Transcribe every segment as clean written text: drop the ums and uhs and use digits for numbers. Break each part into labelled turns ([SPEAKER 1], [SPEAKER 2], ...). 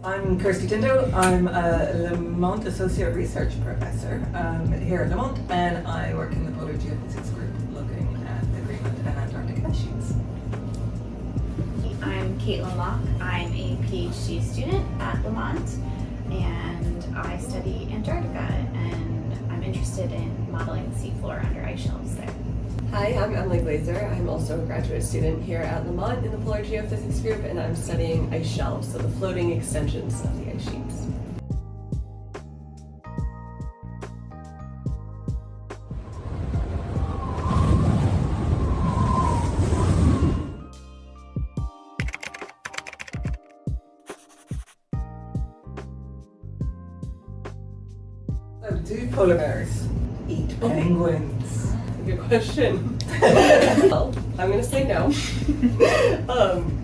[SPEAKER 1] I'm Kirsty Tinto. I'm a Lamont Associate Research Professor here at Lamont, and I work in the Polar Geophysics Group looking at the Greenland and Antarctic ice sheets.
[SPEAKER 2] I'm Caitlin Locke. I'm a PhD student at Lamont, and I study Antarctica, and I'm interested in modeling the seafloor under ice shelves there.
[SPEAKER 3] Hi, I'm Emily Glazier. I'm also a graduate student here at Lamont in the Polar Geophysics Group, and I'm studying ice shelves, so the floating extensions of the ice sheets.
[SPEAKER 1] So, do polar bears eat penguins?
[SPEAKER 3] Good question. Well, I'm going to say no.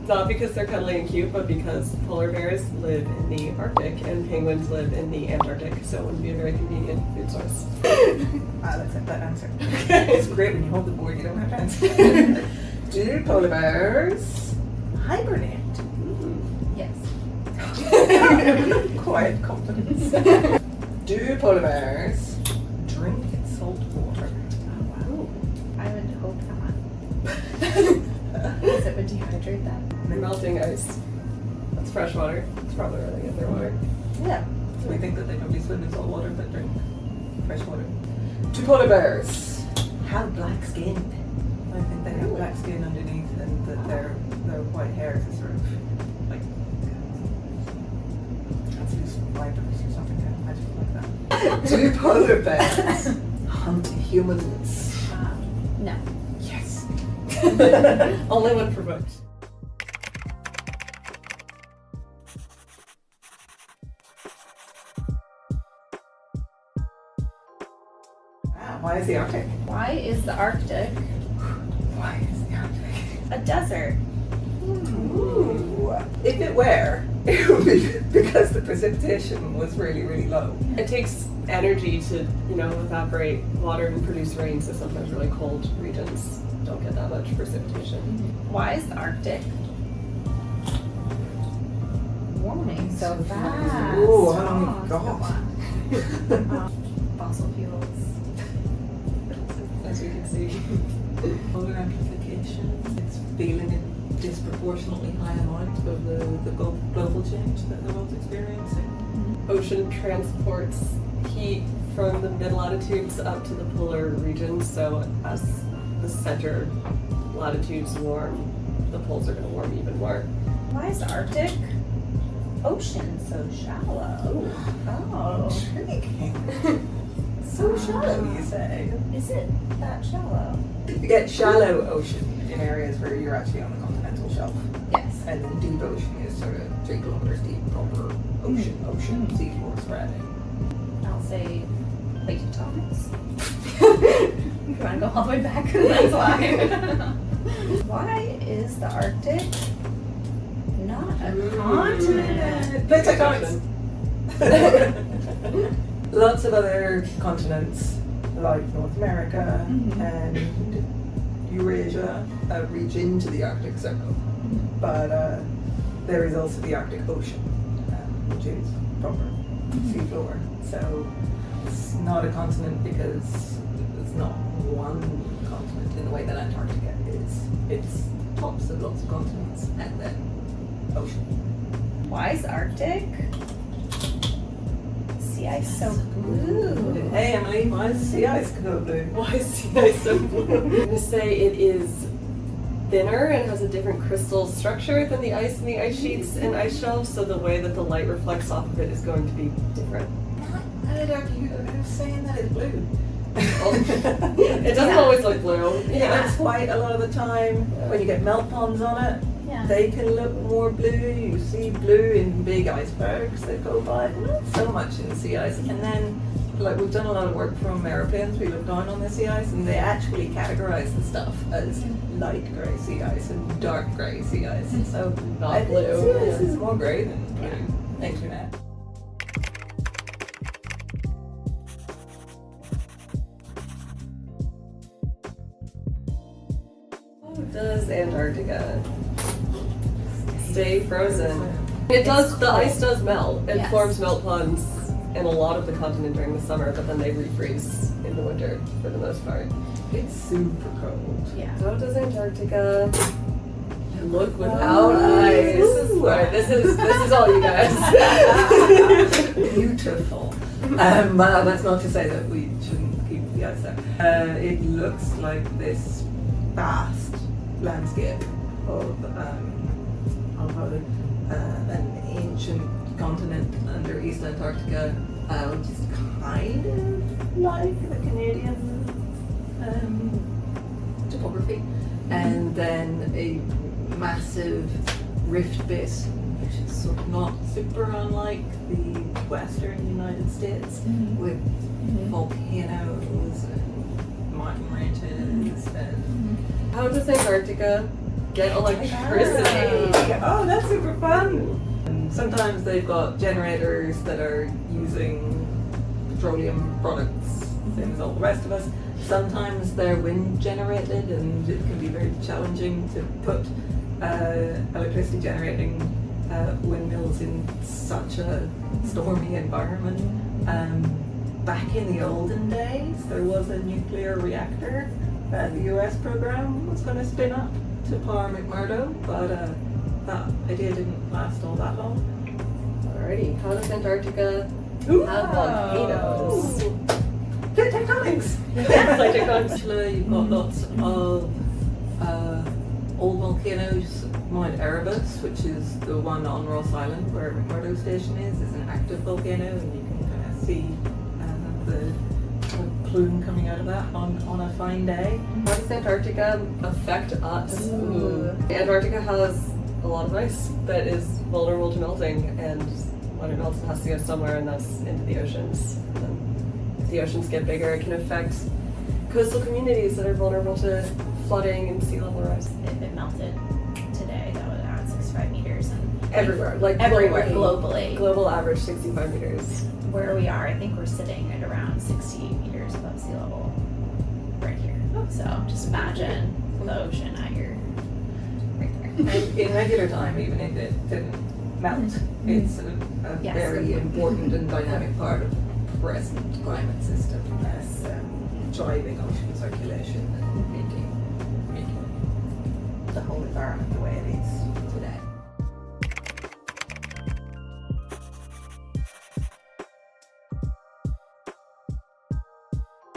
[SPEAKER 3] Not because they're cuddly and cute, but because polar bears live in the Arctic and penguins live in the Antarctic, so it wouldn't be a very convenient food source.
[SPEAKER 1] I'll accept that answer. It's great when you hold the board, you don't have to answer. Do polar bears hibernate?
[SPEAKER 2] Yes.
[SPEAKER 1] Quiet confidence. Do polar bears drink salt water?
[SPEAKER 2] I would hope not. Because it would dehydrate them.
[SPEAKER 3] Melting ice. That's fresh water. It's probably where they get their water.
[SPEAKER 1] Yeah. So we think that they probably swim in salt water but drink fresh water. Do polar bears have black skin? I think they have black skin underneath, and that their white hair is sort of like translucent fibers or something magic like that. Do polar bears hunt humans?
[SPEAKER 2] No.
[SPEAKER 1] Yes.
[SPEAKER 3] Only when provoked.
[SPEAKER 1] Why is the Arctic?
[SPEAKER 2] Why is the Arctic
[SPEAKER 1] Why is the Arctic?
[SPEAKER 2] a desert?
[SPEAKER 1] Ooh. If it were, it would be because the precipitation was really, really low.
[SPEAKER 3] It takes energy to, evaporate water and produce rain, so sometimes really cold regions don't get that much precipitation.
[SPEAKER 2] Why is the Arctic warming so fast?
[SPEAKER 1] Ooh, how long have you got?
[SPEAKER 2] Fossil fuels.
[SPEAKER 3] As we can see.
[SPEAKER 1] Polar amplification. It's feeling a disproportionately high amount of the global change that the world's experiencing.
[SPEAKER 3] Ocean transports heat from the mid-latitudes up to the polar regions, so as the center latitudes warm, the poles are going to warm even more.
[SPEAKER 2] Why is the Arctic ocean so shallow? Oh.
[SPEAKER 1] Intriguing. So shallow, you say?
[SPEAKER 2] Is it that shallow?
[SPEAKER 1] You get shallow ocean in areas where you're actually on the continental shelf.
[SPEAKER 2] Yes.
[SPEAKER 1] And then deep ocean is sort of 3 kilometers deep, proper ocean, seafloor spreading.
[SPEAKER 2] I'll say plate tectonics. You want to go all the way back? That's why. Why is the Arctic not a continent?
[SPEAKER 1] Plate tectonics. Lots of other continents, like North America and Eurasia, reach into the Arctic Circle. But there is also the Arctic Ocean, which is proper seafloor. So it's not a continent because it's not one continent in the way that Antarctica is. It's tops of lots of continents and then ocean.
[SPEAKER 2] Why is the Arctic sea ice so blue?
[SPEAKER 1] Hey Emily, why is sea ice so blue?
[SPEAKER 3] Why is sea ice so blue? I'm going to say it is thinner and has a different crystal structure than the ice in the ice sheets and ice shelves, so the way that the light reflects off of it is going to be different.
[SPEAKER 1] I was saying that it's blue.
[SPEAKER 3] It doesn't always look blue.
[SPEAKER 1] It's white a lot of the time. When you get melt ponds on it,
[SPEAKER 2] Yeah.
[SPEAKER 1] they can look more blue. You see blue in big icebergs that go by, but not so much in sea ice. And then, like, we've done a lot of work from aeroplanes. We look down on the sea ice, and they actually categorize the stuff as light grey sea ice and dark grey sea ice. So
[SPEAKER 3] Not blue.
[SPEAKER 1] Sea ice is more grey than blue. Internet.
[SPEAKER 3] Does Antarctica stay frozen? It does.
[SPEAKER 2] It's
[SPEAKER 3] The
[SPEAKER 2] cold.
[SPEAKER 3] ice does melt. It
[SPEAKER 2] Yes.
[SPEAKER 3] forms melt ponds in a lot of the continent during the summer, but then they refreeze in the winter for the most part.
[SPEAKER 1] It's super cold.
[SPEAKER 2] Yeah.
[SPEAKER 3] How does Antarctica look without ice? This is all you guys.
[SPEAKER 1] Beautiful. Well, that's not to say that we shouldn't keep the ice there. It looks like this vast landscape of an ancient continent under East Antarctica, which is kind of like the Canadian topography, and then a massive rift bit, which is sort of not super unlike the western United States, with volcanoes and mountain ranges and
[SPEAKER 3] How does Antarctica get electricity?
[SPEAKER 1] oh, that's super fun. And sometimes they've got generators that are using petroleum products, same as all the rest of us. Sometimes they're wind generated, and it can be very challenging to put electricity generating windmills in such a stormy environment. Back in the olden days, there was a nuclear reactor that the US program was going to spin up to power McMurdo, but that idea didn't last all that long.
[SPEAKER 3] Alrighty, how does Antarctica
[SPEAKER 1] Ooh.
[SPEAKER 3] have volcanoes?
[SPEAKER 1] Plate tectonics!
[SPEAKER 3] Plate tectonics.
[SPEAKER 1] Actually, you've got lots of old volcanoes. Mount Erebus, which is the one on Ross Island where McMurdo Station is an active volcano, and you can kind of see the plume coming out of that on a fine day.
[SPEAKER 3] How does Antarctica affect us?
[SPEAKER 2] Ooh.
[SPEAKER 3] Antarctica has a lot of ice that is vulnerable to melting, and when it melts, it has to go somewhere, and that's into the oceans. And then if the oceans get bigger, it can affect coastal communities that are vulnerable to flooding and sea level rise.
[SPEAKER 2] If it melted today, that would add 65 meters. And
[SPEAKER 3] Everywhere, like
[SPEAKER 2] everywhere globally.
[SPEAKER 3] Global average 65 meters.
[SPEAKER 2] Where we are, I think we're sitting at around 60 meters above sea level right here. So just imagine the ocean at your right there.
[SPEAKER 1] And in regular time, even if it didn't melt, it's a
[SPEAKER 2] Yes.
[SPEAKER 1] very important and dynamic part of the present climate system as driving ocean circulation and making the whole environment the way it is today.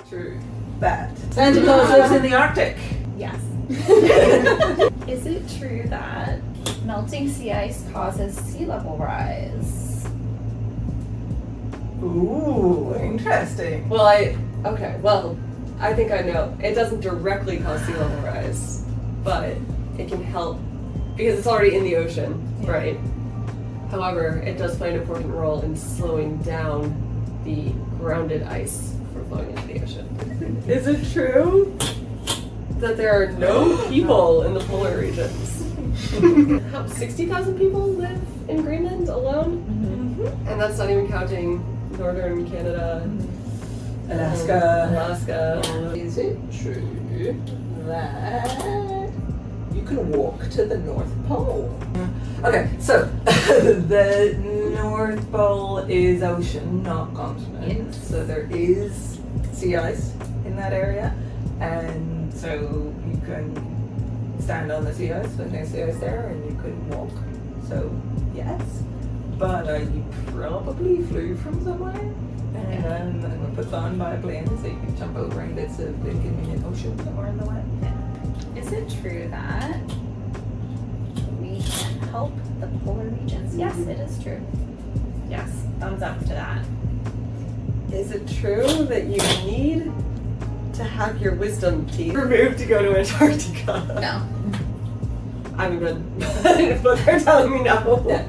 [SPEAKER 1] True. That Santa Claus lives in the Arctic.
[SPEAKER 2] Yes. Is it true that melting sea ice causes sea level rise?
[SPEAKER 1] Ooh, interesting.
[SPEAKER 3] Well, I think I know. It doesn't directly cause sea level rise, but it can help because it's already in the ocean, right? However, it does play an important role in slowing down the grounded ice from flowing into the ocean. Is it true that there are no people in the polar regions? 60,000 people live in Greenland alone?
[SPEAKER 2] Mm-hmm.
[SPEAKER 3] And that's not even counting northern Canada,
[SPEAKER 1] Alaska. Is it true that you can walk to the North Pole? Okay, so the North Pole is ocean, not continent.
[SPEAKER 2] Yes.
[SPEAKER 1] So there is sea ice in that area, and so you can stand on the sea ice when there's sea ice there, and you can walk. So yes, but you probably flew from somewhere. And were put on by a plane so you can jump over in bits of inconvenient ocean somewhere in the way.
[SPEAKER 2] Is it true that we can help the polar regions? Yes, it is true. Yes, thumbs up to that.
[SPEAKER 3] Is it true that you need to have your wisdom teeth removed to go to Antarctica?
[SPEAKER 2] No.
[SPEAKER 3] I haven't been, but they're telling me no.
[SPEAKER 1] Yeah,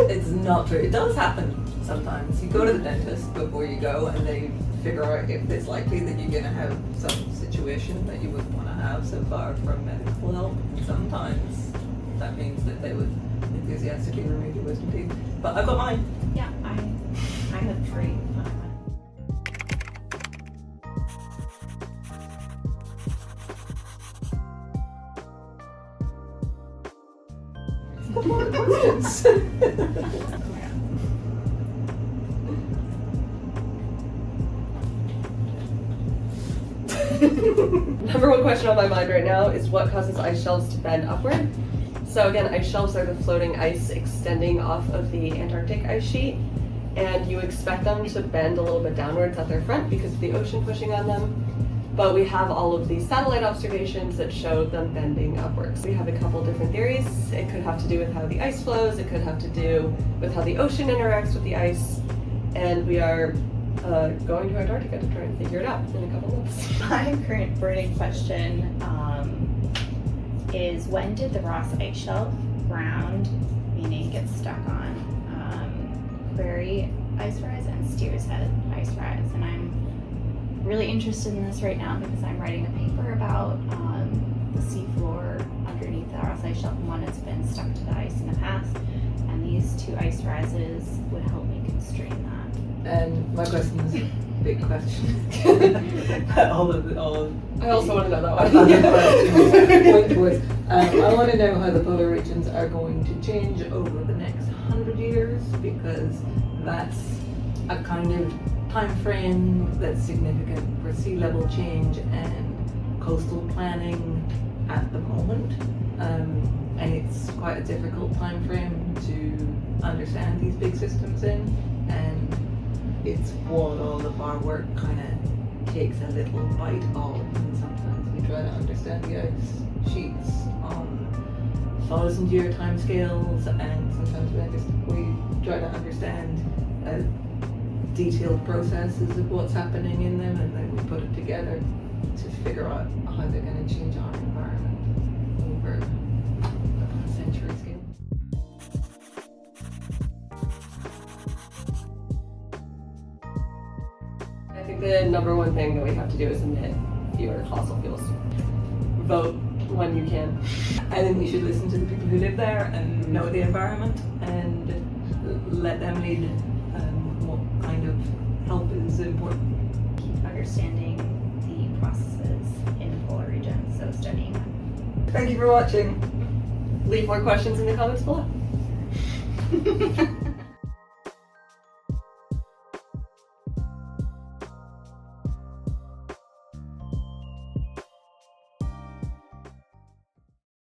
[SPEAKER 1] it's not true. It does happen sometimes. You go to the dentist before you go, and they figure out if it's likely that you're going to have some situation that you wouldn't want to have so far from medical help. Sometimes that means that they would enthusiastically remove your wisdom teeth. But I've got mine.
[SPEAKER 2] Yeah, I have 3.
[SPEAKER 1] more questions.
[SPEAKER 3] Number one question on my mind right now is what causes ice shelves to bend upward? So again, ice shelves are the floating ice extending off of the Antarctic ice sheet, and you expect them to bend a little bit downwards at their front because of the ocean pushing on them. But we have all of these satellite observations that show them bending upwards. We have a couple different theories. It could have to do with how the ice flows, it could have to do with how the ocean interacts with the ice, and we are going to Antarctica to try and figure it out in a couple months.
[SPEAKER 2] My current burning question is, when did the Ross Ice Shelf ground, meaning get stuck on Prairie Ice Rise and Steers Head Ice Rise? And I'm really interested in this right now because I'm writing a paper about the seafloor underneath the Ross Ice Shelf and one that's been stuck to the ice in the past. And these two ice rises would help me constrain that.
[SPEAKER 1] And my question is a big question. all of
[SPEAKER 3] I also want to know that one.
[SPEAKER 1] Point towards. I want to know how the polar regions are going to change over the next 100 years, because that's a kind of time frame that's significant for sea level change and coastal planning at the moment. And it's quite a difficult time frame to understand these big systems in, and it's what all of our work kind of takes a little bite of. And sometimes we try to understand the ice sheets on 1,000-year timescales, and sometimes we try to understand detailed processes of what's happening in them, and then we put it together to figure out how they're going to change our environment over a century scale.
[SPEAKER 3] I think the number one thing that we have to do is emit fewer fossil fuels. Vote when you can.
[SPEAKER 1] I think we should listen to the people who live there and know the environment and let them lead what kind of help is important.
[SPEAKER 2] Keep understanding the processes in the polar region, so studying them.
[SPEAKER 1] Thank you for watching.
[SPEAKER 3] Leave more questions in the comments below.